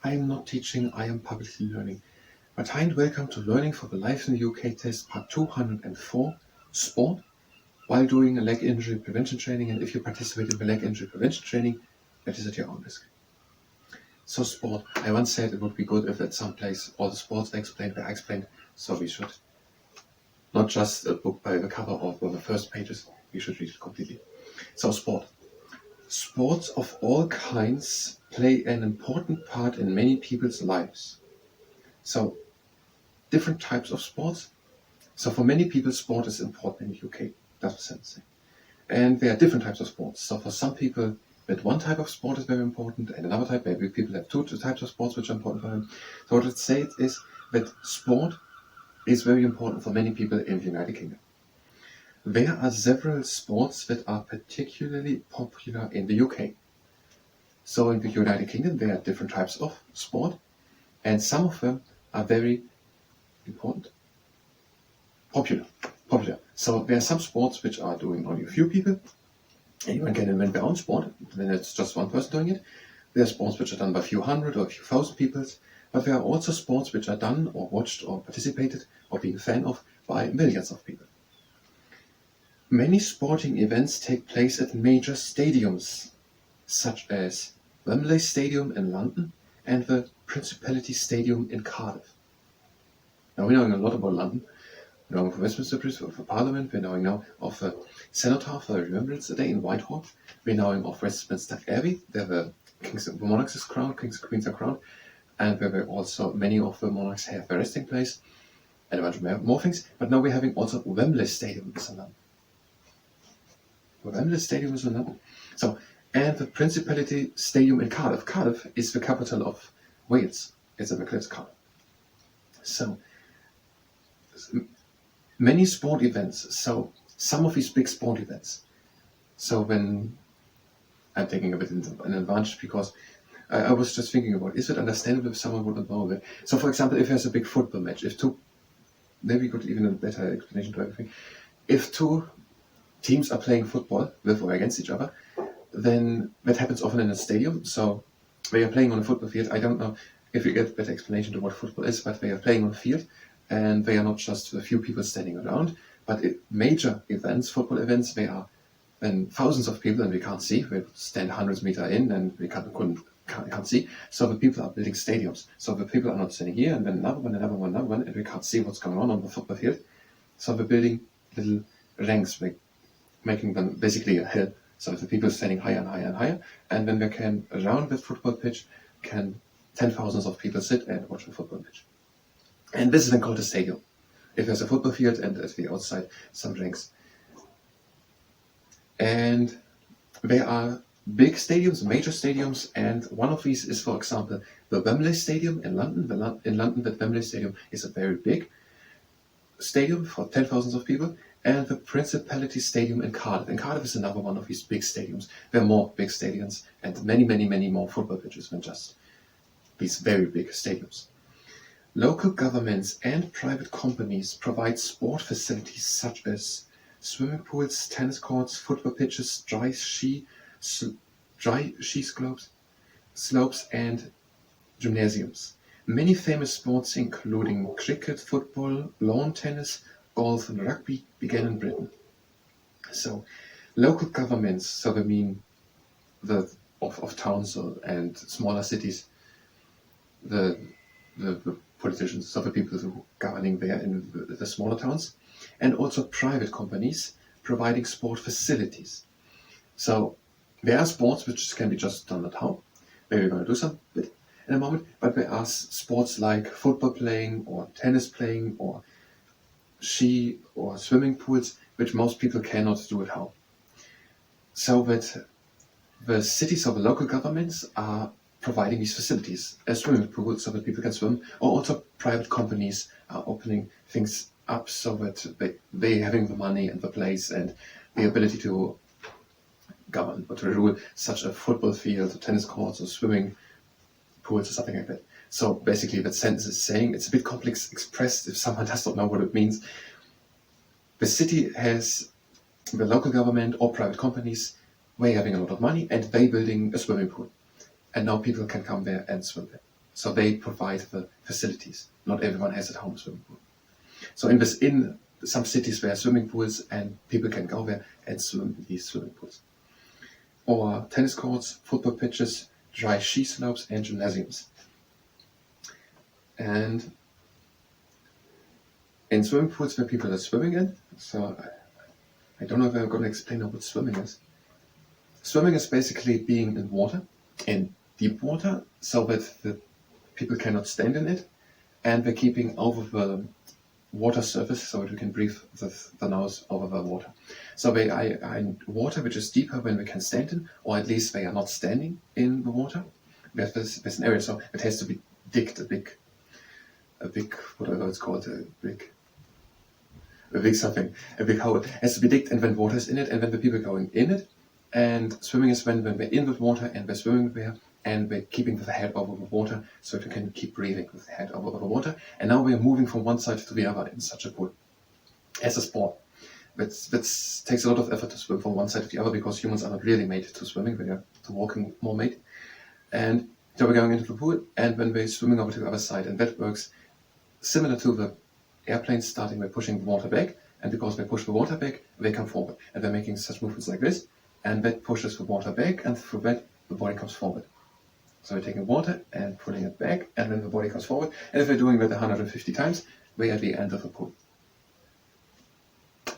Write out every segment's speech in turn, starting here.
I am not teaching, I am publicly learning. But hi and welcome to Learning for the Life in the UK test part 204, sport, while doing a leg injury prevention training. And if you participate in the leg injury prevention training, that is at your own risk. So sport, I once said it would be good if at some place all the sports I explained were explained, so we should not just a book by the cover or on the first pages, we should read it completely. So sport. Sports of all kinds play an important part in many people's lives. So, different types of sports. So for many people, sport is important in the UK. That's the sense. And there are different types of sports. So for some people, that one type of sport is very important, and another type, maybe people have two types of sports which are important for them. So what I'd say is that sport is very important for many people in the United Kingdom. There are several sports that are particularly popular in the UK. So in the United Kingdom, there are different types of sport, and some of them are very important. Popular. So there are some sports which are doing only a few people. Anyone can invent their own sport, then it's just one person doing it. There are sports which are done by a few hundred or a few thousand people, but there are also sports which are done or watched or participated or being a fan of by millions of people. Many sporting events take place at major stadiums, such as Wembley Stadium in London and the Principality Stadium in Cardiff. Now we're knowing a lot about London. We're knowing of Westminster Bridge for Parliament. We're knowing now of the Cenotaph for the Remembrance Day in Whitehall. We're knowing of Westminster Abbey, where the monarchs is crowned, kings and queens are crowned, and where also many of the monarchs have their resting place, and a bunch of more things. But now we're having also Wembley Stadium in London. Wembley Stadium is in London. So, and the Principality Stadium in Cardiff. Cardiff is the capital of Wales. It's a Cardiff. So, many sport events. So, some of these big sport events. So, when I'm taking a bit an advantage because I was just thinking about, is it understandable if someone wouldn't know that? So, for example, if there's a big football match, maybe we could even a better explanation to everything. If two teams are playing football with or against each other, then that happens often in a stadium. So they are playing on a football field. I don't know if you get a better explanation to what football is, but they are playing on a field, and they are not just a few people standing around, but major events, football events, they are then thousands of people, and we can't see. They stand hundreds of meters in, and we can't see. So the people are building stadiums. So the people are not standing here, and then another one, and we can't see what's going on the football field. So they're building little ranks, making them basically a hill. So the people standing higher and higher and higher, and then they can, around the football pitch, can 10,000s of people sit and watch the football pitch. And this is then called a stadium. If there's a football field and at the outside some ranks. And there are big stadiums, major stadiums, and one of these is, for example, the Wembley Stadium in London. In London, the Wembley Stadium is a very big stadium for 10,000s of people. And the Principality Stadium in Cardiff. And Cardiff is another one of these big stadiums. There are more big stadiums and many, many, many more football pitches than just these very big stadiums. Local governments and private companies provide sport facilities such as swimming pools, tennis courts, football pitches, dry ski slopes, and gymnasiums. Many famous sports, including cricket, football, lawn tennis, golf, and rugby, began in Britain. So, local governments, so I mean of towns and smaller cities, the politicians, so the people who are governing there in the smaller towns, and also private companies providing sport facilities. So, there are sports which can be just done at home. Maybe we're going to do some bit in a moment, but there are sports like football playing or tennis playing or ski or swimming pools, which most people cannot do at home. So that the cities or the local governments are providing these facilities, a swimming pool so that people can swim, or also private companies are opening things up so that they having the money and the place and the ability to govern or to rule such a football field or tennis courts or swimming pools or something like that. So basically that sentence is saying, it's a bit complex expressed if someone does not know what it means. The city has the local government or private companies, they having a lot of money and they building a swimming pool. And now people can come there and swim there. So they provide the facilities. Not everyone has at home a swimming pool. So in some cities there are swimming pools and people can go there and swim in these swimming pools. Or tennis courts, football pitches, dry ski slopes and gymnasiums. And in swimming pools where people are swimming in, so I don't know if I'm going to explain what swimming is. Swimming is basically being in water, in deep water, so that the people cannot stand in it, and they're keeping over the water surface so that we can breathe the nose over the water. So they are in water which is deeper than we can stand in, or at least they are not standing in the water. There's an area, so it has to be digged a big, whatever it's called, a big hole. It has to be digged, and when water is in it, and then the people going in it. And swimming is when we're in the water and we're swimming there and we're keeping the head over the water so that we can keep breathing with the head over the water. And now we're moving from one side to the other in such a pool. As a sport, that takes a lot of effort to swim from one side to the other because humans are not really made to swimming, they are to walking more made. And so we're going into the pool and when we're swimming over to the other side, and that works similar to the airplanes starting by pushing the water back, and because they push the water back, they come forward. And they're making such movements like this. And that pushes the water back, and through that the body comes forward. So we're taking water and pulling it back, and then the body comes forward. And if we're doing that 150 times, we're at the end of the pool.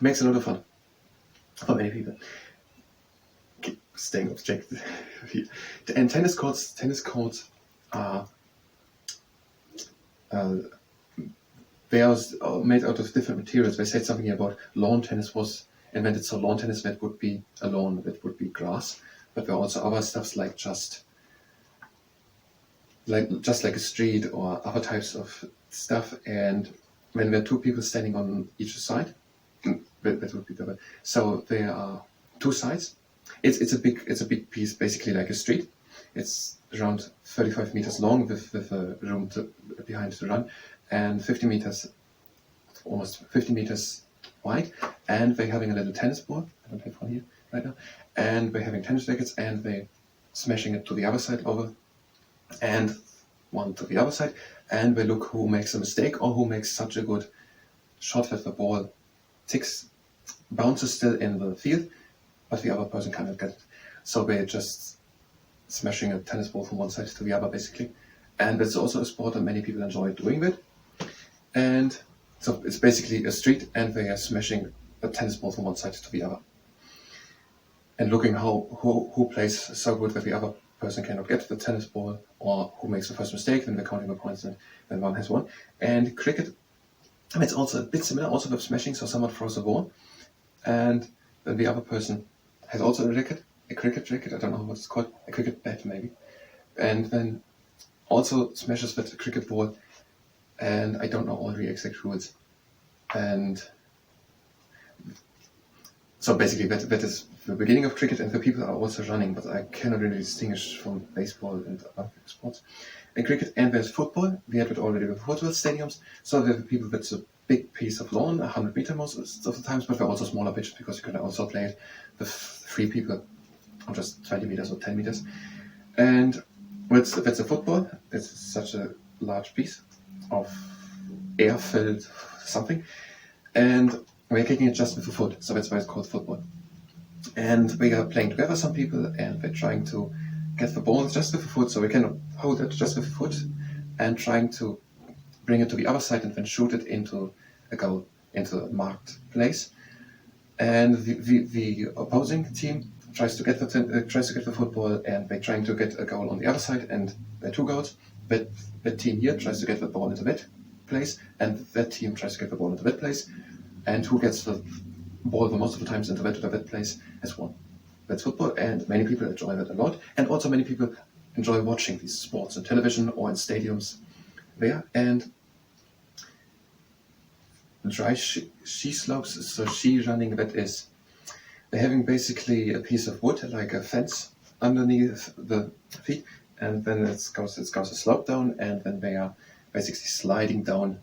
Makes a lot of fun for many people. Keep staying objective here. And tennis courts are they are made out of different materials. They said something about lawn tennis was invented, so lawn tennis, that would be a lawn, that would be grass, but there are also other stuffs like just like a street or other types of stuff. And when there are two people standing on each side, that would be the way. So there are two sides. It's a big piece, basically like a street. It's around 35 meters long with a room behind to run, and almost 50 meters wide, and they're having a little tennis ball. I don't have one here right now. And they're having tennis rackets, and they're smashing it to the other side over, and one to the other side, and they look who makes a mistake or who makes such a good shot that the ball bounces still in the field, but the other person cannot get it. So they're just smashing a tennis ball from one side to the other, basically. And it's also a sport that many people enjoy doing that. And so it's basically a street, and they are smashing a tennis ball from one side to the other. And looking who plays so good that the other person cannot get the tennis ball, or who makes the first mistake, then they're counting the points, and then one has won. And cricket, it's also a bit similar, also with smashing, so someone throws a ball, and then the other person has also a cricket racket, I don't know what it's called, a cricket bat maybe, and then also smashes that cricket ball, and I don't know all the exact rules. And so basically that is the beginning of cricket, and the people are also running, but I cannot really distinguish from baseball and other sports. And cricket, and there's football. We had it already with football stadiums, so there are people that's a big piece of lawn, 100 meters most of the times, but there are also smaller pitches because you can also play it with 3 people, or just 20 meters or 10 meters. And that's a football. It's such a large piece of air-filled something, and we're kicking it just with the foot, so that's why it's called football. And we are playing together, some people, and we're trying to get the ball just with the foot, so we can hold it just with the foot, and trying to bring it to the other side and then shoot it into a goal, into a marked place. And the opposing team tries to get the football, and they're trying to get a goal on the other side, and there are 2 goals. But the team here tries to get the ball into that place, and that team tries to get the ball into that place, and who gets the ball the most of the times into that place has won. That's football, and many people enjoy that a lot, and also many people enjoy watching these sports on television or in stadiums there. And dry ski slopes, so ski running, that is, they're having basically a piece of wood, like a fence, underneath the feet, and then it goes a slope down, and then they are basically sliding down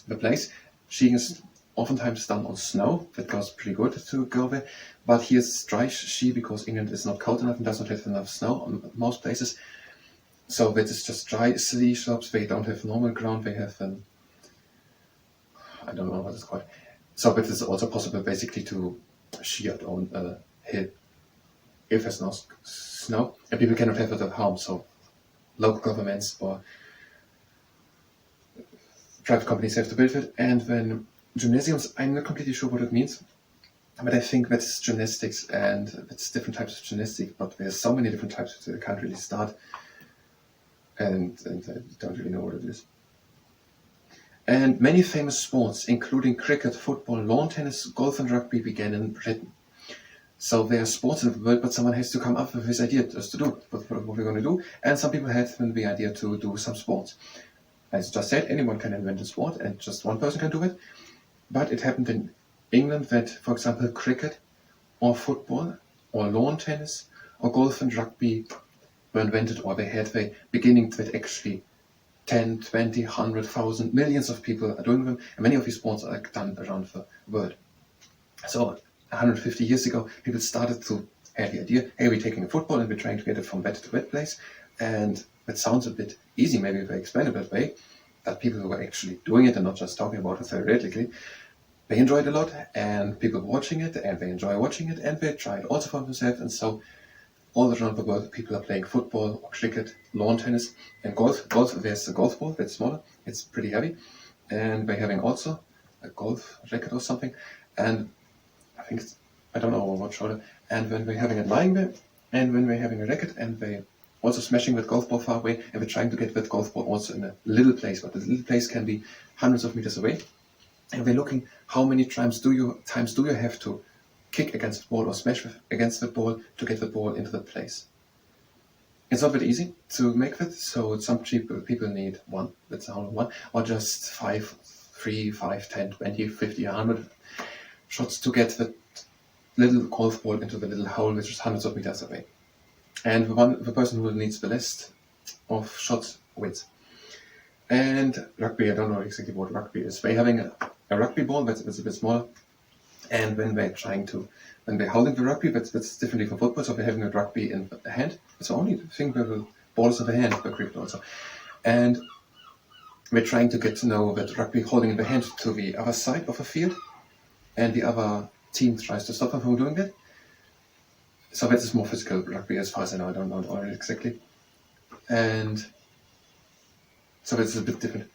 the place. Skiing is oftentimes done on snow, that goes pretty good to go there, but here's dry ski because England is not cold enough and does not have enough snow on most places. So that is just dry city slopes. They don't have normal ground. They have I don't know what it's called. So it is also possible basically to ski on a hill if there's no snow, and people cannot have it at home. So local governments or private companies have to build it. And then gymnasiums, I'm not completely sure what it means, but I think that's gymnastics, and it's different types of gymnastics. But there's so many different types that I can't really start, and I don't really know what it is. And many famous sports, including cricket, football, lawn tennis, golf and rugby, began in Britain. So there are sports in the world, but someone has to come up with this idea just to do what we're going to do. And some people have the idea to do some sports. As just said, anyone can invent a sport, and just one person can do it. But it happened in England that, for example, cricket or football or lawn tennis or golf and rugby were invented, or they had the beginning that actually 10, 20, 100,000, millions of people are doing them, and many of these sports are done around the world. So 150 years ago, people started to have the idea, hey, we're taking a football and we're trying to get it from that to that place, and that sounds a bit easy, maybe if I explain it that way, that people who were actually doing it and not just talking about it theoretically, they enjoyed a lot, and people were watching it, and they enjoy watching it, and they try it also for themselves, and so all around the world, people are playing football, or cricket, lawn tennis, and golf. Golf, there's a golf ball that's smaller. It's pretty heavy, and they're having also a golf racket or something. And I think I don't know what shoulder. And when we're having it lying there, and when we're having a racket, and they also smashing that golf ball far away, and we're trying to get that golf ball also in a little place, but the little place can be hundreds of meters away. And we're looking how many times do you have to kick against the ball or smash against the ball to get the ball into the place. It's not very easy to make that, so some people need one, that's only one, or just 5, 3, 5, 10, 20, 50, 100 shots to get the little golf ball into the little hole which is hundreds of meters away. And the person who needs the least of shots wins. And rugby, I don't know exactly what rugby is. They're having a rugby ball that's a bit smaller. And when they're holding the rugby, that's differently from football, so they're having a rugby in the hand. It's the only thing where the ball is in the hand, the cricket also. And we're trying to get to know that rugby holding in the hand to the other side of the field, and the other team tries to stop them from doing that. So that is more physical rugby as far as I know, I don't know exactly. And so that's a bit different.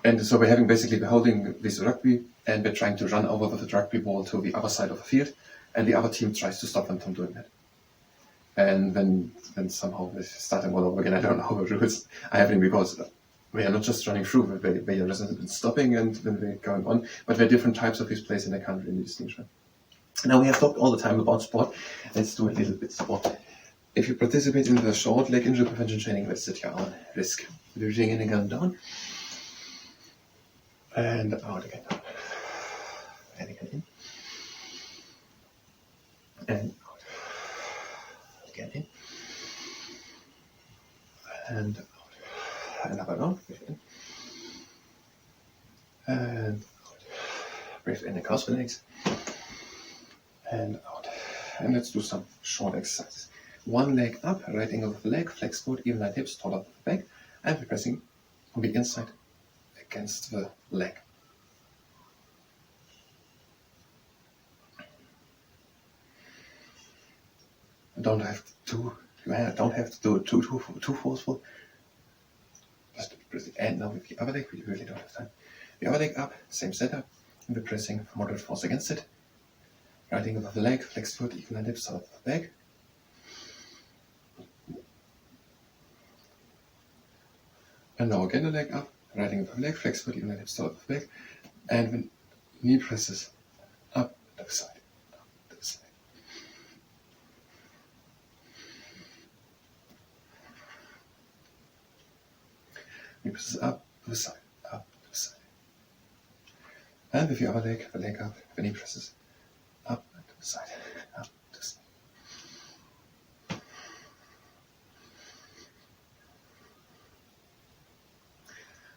And so we're holding this rugby, and we're trying to run over with the rugby ball to the other side of the field, and the other team tries to stop them from doing that. And then somehow we're starting all over again. I don't know the rules. I haven't, because we are not just running through, they are just stopping and then we're going on. But there are different types of these plays, and I can't really distinguish them. Now we have talked all the time about sport. Let's do a little bit sport. If you participate in the short leg injury prevention training, that's at your own risk. Breathing in and going down. And out again down. And again in. And out. Again in. And out. And up and down. Breathe in. And out. Breathe in and cross the legs. And out. And let's do some short exercises. One leg up, right angle of the leg, flex foot, even line hips, taller than the back, and we're pressing on the inside against the leg. You don't have to do it too forceful. Just press it. And now with the other leg, we really don't have time. The other leg up, same setup, and we're pressing moderate force against it. Right angle of the leg, flex foot, even line hips, taller than the back. And now again the leg up, right angle of the leg, flex foot, even line hips, taller than the back. And when knee presses up to the side, up to the side. Knee presses up to the side, up to the side. And with the other leg, the leg up, the knee presses up to the side, up to the side.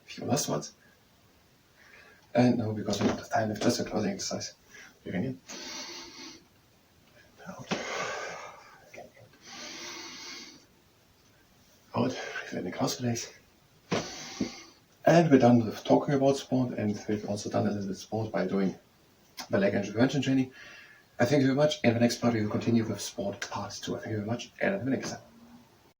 A few last ones. And now, because we don't have time, it's just a closing exercise. Breathing in. And out. Again in. Out. clinic house days. And we're done with talking about sport, and we've also done a little bit of sport by doing the leg injury prevention training. I thank you very much, and the next part we will continue with sport part 2. I thank you very much, and until the next time.